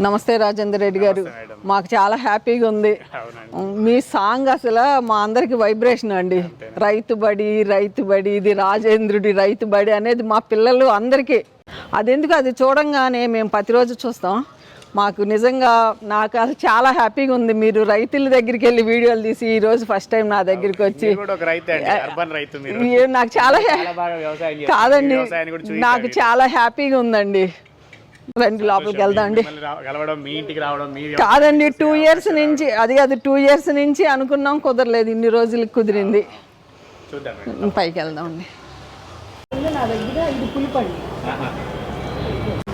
నమస్తే రాజేందర్ రెడ్డి గారు, మాకు చాలా హ్యాపీగా ఉంది. మీ సాంగ్ అసలు మా అందరికి వైబ్రేషన్ అండి. రైతు బడి ఇది రాజేంద్రుడి రైతు బడి అనేది మా పిల్లలు అందరికీ అదెందుకు అది చూడంగానే మేము ప్రతిరోజు చూస్తాం. మాకు నిజంగా నాకు అసలు చాలా హ్యాపీగా ఉంది. మీరు రైతుల దగ్గరికి వెళ్ళి వీడియోలు తీసి ఈరోజు ఫస్ట్ టైం నా దగ్గరికి వచ్చి నాకు చాలా కాదండి, నాకు చాలా హ్యాపీగా ఉందండి. రండి లోపలికి వెళ్దామండి. కాదండి, 2 years నుంచి అది 2 years నుంచి అనుకున్నాం, కుదరలేదు. ఇన్ని రోజులకి కుదిరింది. పైకి వెళ్దామండి. నా దగ్గర ఇది పులిపండి,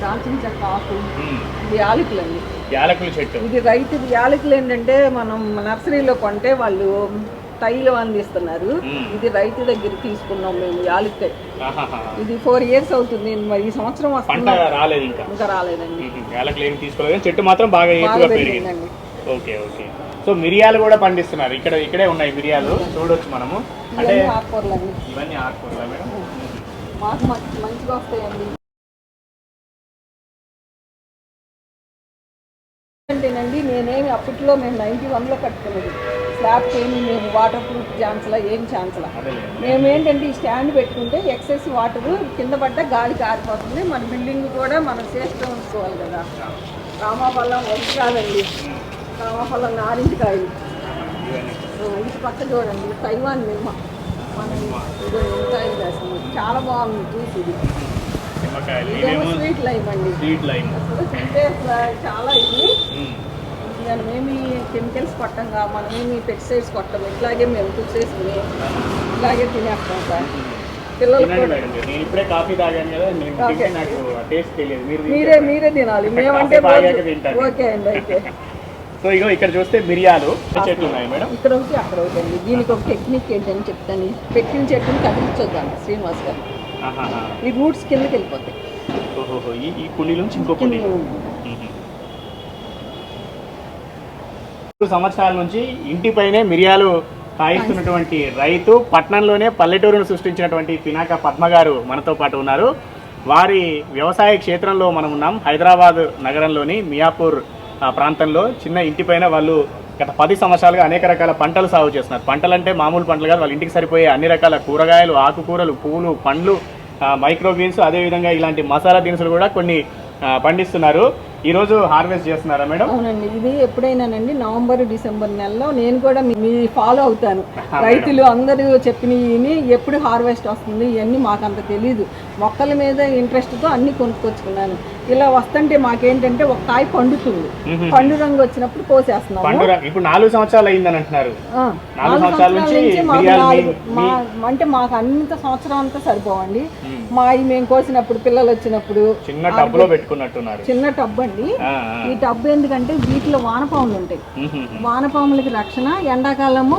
దాల్చిన చెక్క ఆకు, ఇది యాలకులండి, యాలకుల చెట్టు. ఇది రైతు యాలకులు ఏంటంటే మనం నర్సరీలో కొంటే వాళ్ళు తైలం అందిస్తున్నారు. ఇది రైతు దగ్గర తీసుకున్నాం మేము యాలక్కాయ. ఇది 4 years అవుతుంది. ఈ సంవత్సరం ఇంకా రాలేదండి. చెట్టు మాత్రం బాగా పెరిగిందండి. Okay okay. సో మిరియాలు కూడా పండిస్తున్నారు. ఇక్కడే ఉన్నాయి మిరియాలు, చూడొచ్చు మనము. అంటే ఆకుకూరలండి, ఇవన్నీ ఆకుకూరలా మేడం? మాకు మంచిగా వస్తాయండి. అంటేనండి నేనేమి అప్పట్లో మేము 91లో కట్టుకున్నది స్లాబ్ ఏమి మేము వాటర్ ప్రూఫ్ ఛాన్స్లా ఏం ఛాన్స్లా. మేమేంటంటే ఈ స్టాండ్ పెట్టుకుంటే ఎక్సెస్ వాటర్ కింద పడ్డ గాలి కారిపోతుంది. మన బిల్డింగ్ కూడా మనం సేఫ్గా ఉంచుకోవాలి కదా. రామాఫలం ఒకటి కాదండి, రామాఫలం నారింజ కాయలు. ఇటు పక్క చూడండి, తైవాన్ నిమ్మ. మనం ఇదో నిమ్మకాయలు వేస్తాము, చాలా బాగుంది జ్యూస్. ఇది స్వీట్ లైమ్ అండి. అసలు తింటే చాలా ఇది. మనమేమి కెమికల్స్ కొట్టంగా, మనమేమి పెస్టిసైడ్స్ కొట్టము. ఇట్లాగే మేము కుక్ చేసుకుని ఇట్లాగే తినేస్తాం సార్. పిల్లలు మీరే తినాలి, మేమంటే ఓకే అండి. అయితే సో ఇగో ఇక్కడ చూస్తే మిరియాలు చెట్లు ఉన్నాయి మేడం. ఇక్కడ ఒకటి అక్కడ ఒకటి అండి. దీనికి ఒక టెక్నిక్ ఏంటని చెప్తాను. పెట్టిన చెట్టుని కదిలించొద్దండి శ్రీనివాస్ గారు, ఈ రూట్స్ కిందకి వెళ్ళిపోతాయి. ఈ కుండీ నుంచి ఇంకో కుండీ. 2 సంవత్సరాల నుంచి ఇంటిపైనే మిరియాలు కాయిస్తున్నటువంటి రైతు, పట్టణంలోనే పల్లెటూరును సృష్టించినటువంటి పినాక పద్మ గారు మనతో పాటు ఉన్నారు. వారి వ్యవసాయ క్షేత్రంలో మనం ఉన్నాం. హైదరాబాద్ నగరంలోని మియాపూర్ ప్రాంతంలో చిన్న ఇంటిపైన వాళ్ళు గత 10 సంవత్సరాలుగా అనేక రకాల పంటలు సాగు చేస్తున్నారు. పంటలు అంటే మామూలు పంటలు కాదు, వాళ్ళ ఇంటికి సరిపోయే అన్ని రకాల కూరగాయలు, ఆకుకూరలు, పూలు, పండ్లు, మైక్రోగ్రీన్స్, అదేవిధంగా ఇలాంటి మసాలా దినుసులు కూడా కొన్ని పండిస్తున్నారు. ఈరోజు హార్వెస్ట్ చేస్తున్నారా మేడం? అవునండి. ఇది ఎప్పుడైనానండి నవంబర్ డిసెంబర్ నెలలో నేను కూడా మీ ఫాలో అవుతాను. రైతులు అందరూ చెప్పినవి ఎప్పుడు హార్వెస్ట్ వస్తుంది ఇవన్నీ మాకు అంత తెలీదు. మొక్కల మీద ఇంట్రెస్ట్తో అన్ని కొనుక్కొచ్చుకున్నాను. ఇలా వస్తుంటే మాకేంటంటే ఒక కాయ పండుతుంది, పండు రంగు వచ్చినప్పుడు కోసేస్తున్నాం. ఇప్పుడు 4 సంవత్సరాలు అయిందని అంటున్నారు. 4 సంవత్సరాల నుంచి అంటే మాకు అంత సంవత్సరం అంతా సరిపోవండి. మేము కోసినప్పుడు పిల్లలు వచ్చినప్పుడు చిన్న టబ్లో పెట్టుకున్నట్టున్నారు. చిన్న టబ్ అండి. ఈ టబ్ ఎందుకంటే వీటిలో వానపాములు ఉంటాయి. వానపాములకి రక్షణ, ఎండాకాలము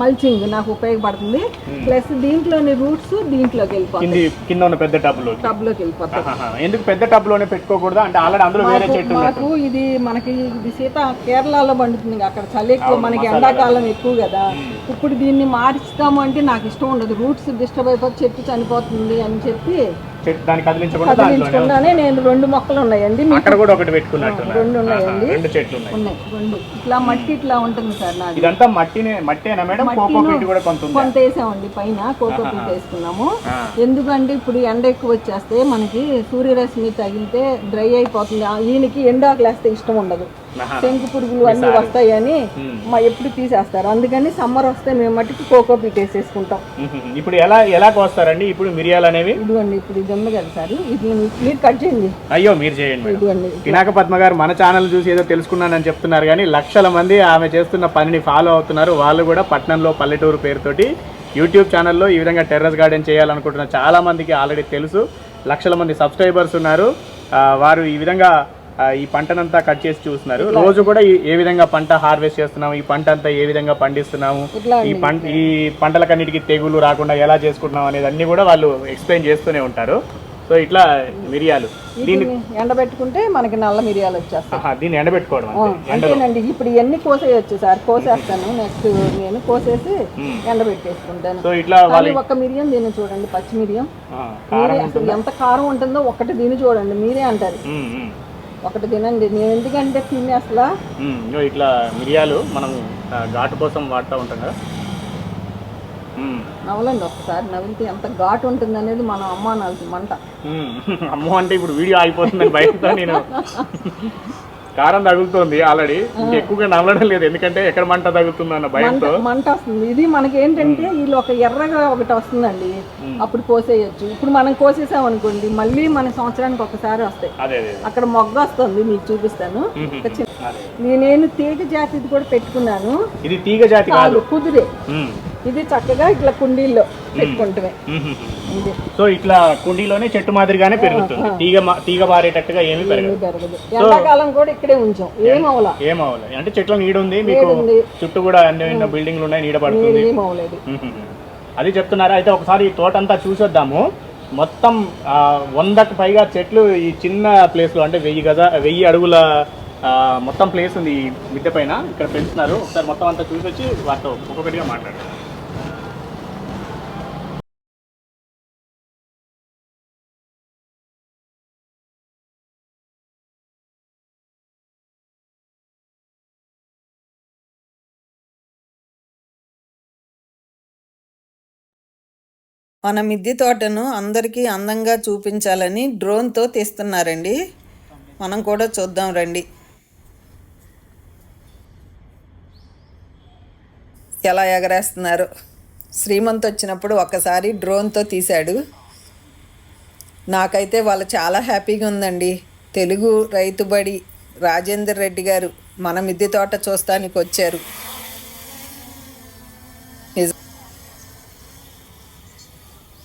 మల్చింగ్ నాకు ఉపయోగపడుతుంది. ప్లస్ దీంట్లోని రూట్స్ దీంట్లోకి వెళ్ళిపోతాయి, కింద ఉన్న పెద్ద టబ్లోకి వెళ్ళిపోతాయి. ఎందుకు పెద్ద టబ్ లోనే పెట్టుకోకూడదు అంటే ఆల్రెడీ అందులో వేరే చెట్టు మాకు ఇది మనకి ఇది కేరళలో పండుతుంది. అక్కడ చలి ఎక్కువ, మనకి ఎండాకాలం ఎక్కువ కదా. ఇప్పుడు దీన్ని మార్చుతాము అంటే నాకు ఇష్టం ఉండదు. రూట్స్ డిస్టర్బ్ అయిపోతే చెట్టు చనిపోతుంది అని చెప్పి దాన్ని కదిలించకుండానే నేను 2 మొక్కలు ఉన్నాయండి. అక్కడ కూడా ఒకటి పెట్టుకున్నట్టు 2 ఉన్నాయండి. 2 చెట్లు ఉన్నాయి. 2 ఇట్లా మట్టి ఇట్లా ఉంటుంది సార్. నాకు ఇదంతా మట్టేనా మేడం? కోకోపీట్ కూడా కొంత వేసామండి, పైన కోకోపీట్ వేసుకున్నాము. ఎందుకంటే ఇప్పుడు ఎండ ఎక్కువ వచ్చేస్తే మనకి సూర్యరశ్మి తగిలితే డ్రై అయిపోతుంది. ఈయనకి ఎండాకులు వేస్తే ఇష్టం ఉండదు, శంకు పురుగులు అన్నీ వస్తాయని ఎప్పుడు తీసేస్తారు. అందుకని సమ్మర్ వస్తే మేము మట్టికి కోకోపీట్ వేసేసుకుంటాం. ఇప్పుడు ఎలా కోస్తారండి ఇప్పుడు మిరియాలు అనేవి? ఇదిగోండి, ఇప్పుడు ఇది ఉంది కదా సార్, ఇది మీరు కట్ చేయండి. అయ్యో మీరు చేయండి. ఇదిగోండి, పినాక పద్మ గారు మన ఛానల్ చూసి ఏదో తెలుసుకున్నానని చెప్తున్నారు కానీ లక్షల మంది ఆమె చేస్తున్న పనిని ఫాలో అవుతున్నారు. వాళ్ళు కూడా పట్టణంలో పల్లెటూరు పేరుతోటి యూట్యూబ్ ఛానల్లో ఈ విధంగా టెర్రస్ గార్డెన్ చేయాలనుకుంటున్న చాలా మందికి ఆల్రెడీ తెలుసు. లక్షల మంది సబ్స్క్రైబర్స్ ఉన్నారు. వారు ఈ విధంగా ఈ పంటనంతా కట్ చేసి చూస్తున్నారు. రోజు కూడా ఏ విధంగా పంట హార్వెస్ట్ చేస్తున్నాము, ఈ పంట అంతా ఏ విధంగా పండిస్తున్నాము, ఈ పంటలకన్నిటికీ తెగులు రాకుండా ఎలా చేసుకుంటున్నాం అనేది అన్ని కూడా వాళ్ళు ఎక్స్ప్లెయిన్ చేస్తూనే ఉంటారు. సో ఇట్లా మిరియాలు దీన్ని ఎండబెట్టుకుంటే మనకి నల్ల మిరియాలు వచ్చేస్తాయి. దీన్ని ఎండబెట్టుకోవడం అంతేనండి. ఇప్పుడు ఇవన్నీ కోసేయచ్చు సార్, కోసేస్తాను. నెక్స్ట్ నేను కోసేసి ఎండబెట్టేసుకుంటాను. సో ఇట్లా ఒక్క మిరియం దీన్ని చూడండి, పచ్చి మిరియం ఎంత కారం ఉంటుందో ఒక్కటి దీన్ని చూడండి, మీరే అంటారు. ఒకటి తినండి. నేను ఎందుకంటే తిని అసలు ఇగో ఇట్లా మిరియాలు మనం ఘాటు కోసం వాడుతూ ఉంటాం కదా. నవ్వలండి, ఒకసారి నవ్వితే ఎంత ఘాటు ఉంటుంది అనేది మనం అమ్మ అనాల్సి మంట. అమ్మో అంటే ఇప్పుడు వీడియో అయిపోతుందని భయంతో నేను కారం తగులుతోంది ఆల్రెడీ, ఎక్కువగా నవ్వడం లేదు ఎందుకంటే ఎక్కడ మంట తగులుతుంది అన్న భయంతో మంట వస్తుంది. ఇది మనకి ఏంటంటే వీళ్ళు ఒక ఎర్రగా ఒకటి వస్తుందండి, అప్పుడు కోసేయచ్చు. ఇప్పుడు మనం కోసేసాం అనుకోండి మళ్ళీ మన సంవత్సరానికి ఒకసారి వస్తాయి. అక్కడ మొగ్గ వస్తుంది, మీకు చూపిస్తాను. నేను తీగ జాతిది కూడా పెట్టుకున్నాను. ఇది తీగ జాతి కాదు, కుదిరే. ఇది చక్కగా ఇట్లా కుండీల్లో పెట్టుకుంటే సో ఇట్లా కుండీలోనే చెట్టు మాదిరిగానే పెరుగుతుంది. తీగ మారేటట్టుగా ఏమీ పెరగదు. ఎండాకాలం కూడా ఇక్కడే ఉంచాం, ఏమవలే అంటే చెట్ల నీడ ఉంది మీకు, చుట్టూ కూడా అన్ని బిల్డింగ్లు ఉన్నాయి, నీడ పడుతుంది. అది చెప్తున్నారా. అయితే ఒకసారి ఈ తోట అంతా చూసొద్దాము. మొత్తం 100కు పైగా చెట్లు ఈ చిన్న ప్లేస్ లో, అంటే 1000 అడుగుల మొత్తం ప్లేస్ ఉంది ఈ మిద్దె పైన. ఇక్కడ పెంచుతున్నారు. ఒకసారి మొత్తం అంతా చూసొచ్చి వాటితో ఒక్కొక్కటిగా మాట్లాడారు. మన మిద్దె తోటను అందరికీ అందంగా చూపించాలని డ్రోన్తో తీస్తున్నారండి. మనం కూడా చూద్దాం రండి. ఎలా ఎగరేస్తున్నారు. శ్రీమంత్ వచ్చినప్పుడు ఒక్కసారి డ్రోన్తో తీశాడు. నాకైతే వాళ్ళు చాలా హ్యాపీగా ఉందండి. తెలుగు రైతుబడి రాజేందర్ రెడ్డి గారు మన మిద్దె తోట చూస్తానికి వచ్చారు.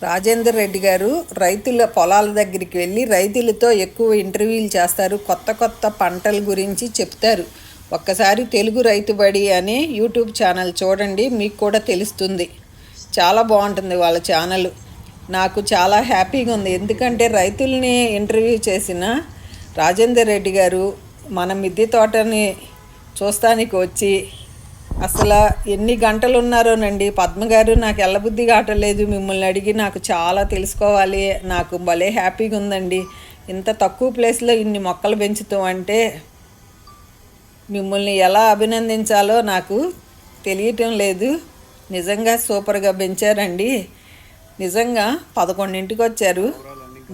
రాజేందర్ రెడ్డి గారు రైతుల పొలాల దగ్గరికి వెళ్ళి రైతులతో ఎక్కువ ఇంటర్వ్యూలు చేస్తారు, కొత్త కొత్త పంటల గురించి చెప్తారు. ఒక్కసారి తెలుగు రైతుబడి అనే యూట్యూబ్ ఛానల్ చూడండి, మీకు కూడా తెలుస్తుంది. చాలా బాగుంటుంది వాళ్ళ ఛానల్. నాకు చాలా హ్యాపీగా ఉంది, ఎందుకంటే రైతుల్ని ఇంటర్వ్యూ చేసిన రాజేందర్ రెడ్డి గారు మన మిద్దె తోటని చూస్తానికి వచ్చి అసలు ఎన్ని గంటలు ఉన్నారోనండి. పద్మగారు నాకు ఎల్లబుద్ధి కావట్లేదు, మిమ్మల్ని అడిగి నాకు చాలా తెలుసుకోవాలి, నాకు భలే హ్యాపీగా ఉందండి. ఇంత తక్కువ ప్లేస్లో ఇన్ని మొక్కలు పెంచుతాం అంటే మిమ్మల్ని ఎలా అభినందించాలో నాకు తెలియటం లేదు. నిజంగా సూపర్గా పెంచారండి. నిజంగా 11ంటికి వచ్చారు,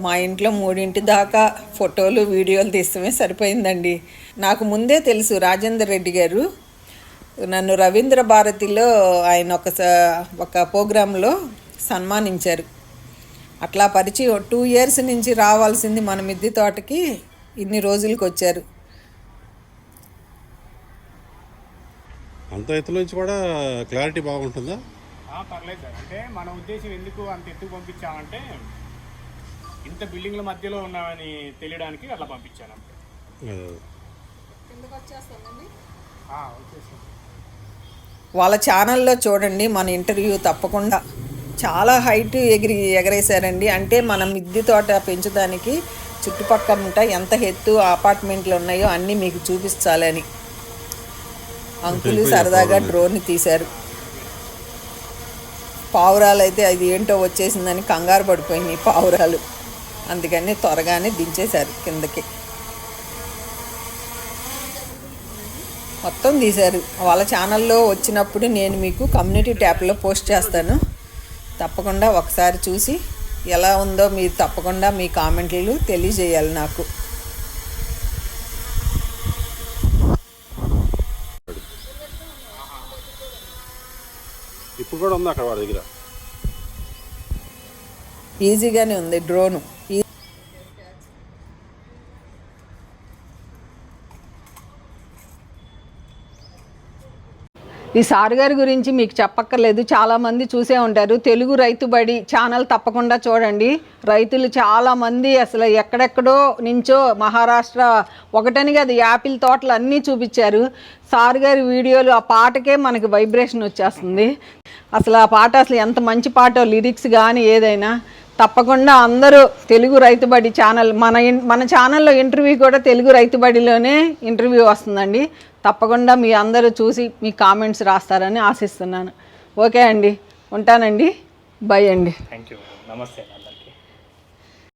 మా ఇంట్లో 3 దాకా ఫోటోలు వీడియోలు తీస్తమే సరిపోయిందండి. నాకు ముందే తెలుసు రాజేందర్ రెడ్డి గారు. నన్ను రవీంద్ర భారతిలో ఆయన ఒక ప్రోగ్రాంలో సన్మానించారు. అట్లా పరిచయం 2 years నుంచి రావాల్సింది మన మిద్దె తోటకి ఇన్ని రోజులకు వచ్చారు. అంత ఎత్తు నుంచి కూడా క్లారిటీ బాగుంటుందా? పర్లేదు సార్. అంటే మన ఉద్దేశం ఎందుకు అంత ఎత్తుకు పంపించామంటే ఇంత బిల్డింగ్ల మధ్యలో ఉన్నామని తెలియడానికి అట్లా పంపించాను. వాళ్ళ ఛానల్లో చూడండి మన ఇంటర్వ్యూ తప్పకుండా. చాలా హైట్ ఎగరేశారండి. అంటే మనం మిద్దె తోట పెంచడానికి చుట్టుపక్కల ఎంత ఎత్తు అపార్ట్మెంట్లు ఉన్నాయో అన్నీ మీకు చూపించాలని అంకులు సరదాగా డ్రోన్ తీశారు. పావురాలు అయితే అది ఏంటో వచ్చేసిందని కంగారు పడిపోయినాయి పావురాలు, అందుకని త్వరగానే దించేశారు కిందకి. మొత్తం తీశారు. వాళ్ళ ఛానల్లో వచ్చినప్పుడు నేను మీకు కమ్యూనిటీ ట్యాబ్లో పోస్ట్ చేస్తాను, తప్పకుండా ఒకసారి చూసి ఎలా ఉందో మీరు తప్పకుండా మీ కామెంట్లు తెలియజేయాలి నాకు. ఇప్పుడు కూడా ఉంది అక్కడ వాడి దగ్గర. ఈజీగానే ఉంది డ్రోను. ఈ సార్ గారి గురించి మీకు చెప్పక్కర్లేదు, చాలామంది చూసే ఉంటారు. తెలుగు రైతుబడి ఛానల్ తప్పకుండా చూడండి. రైతులు చాలామంది అసలు ఎక్కడెక్కడో నుంచో మహారాష్ట్ర ఒకటని కాదు యాపిల్ తోటలు అన్నీ చూపించారు. సార్ గారి వీడియోలు ఆ పాటకే మనకి వైబ్రేషన్ వచ్చేస్తుంది. అసలు ఆ పాట అసలు ఎంత మంచి పాటో, లిరిక్స్ కానీ ఏదైనా. తప్పకుండా అందరూ తెలుగు రైతుబడి ఛానల్ మన ఛానల్లో ఇంటర్వ్యూ కూడా తెలుగు రైతుబడిలోనే ఇంటర్వ్యూ వస్తుందండి. తప్పకుండా మీ అందరూ చూసి మీ కామెంట్స్ రాస్తారని ఆశిస్తున్నాను. ఓకే అండి, ఉంటానండి. బై అండి. Thank you. నమస్తే.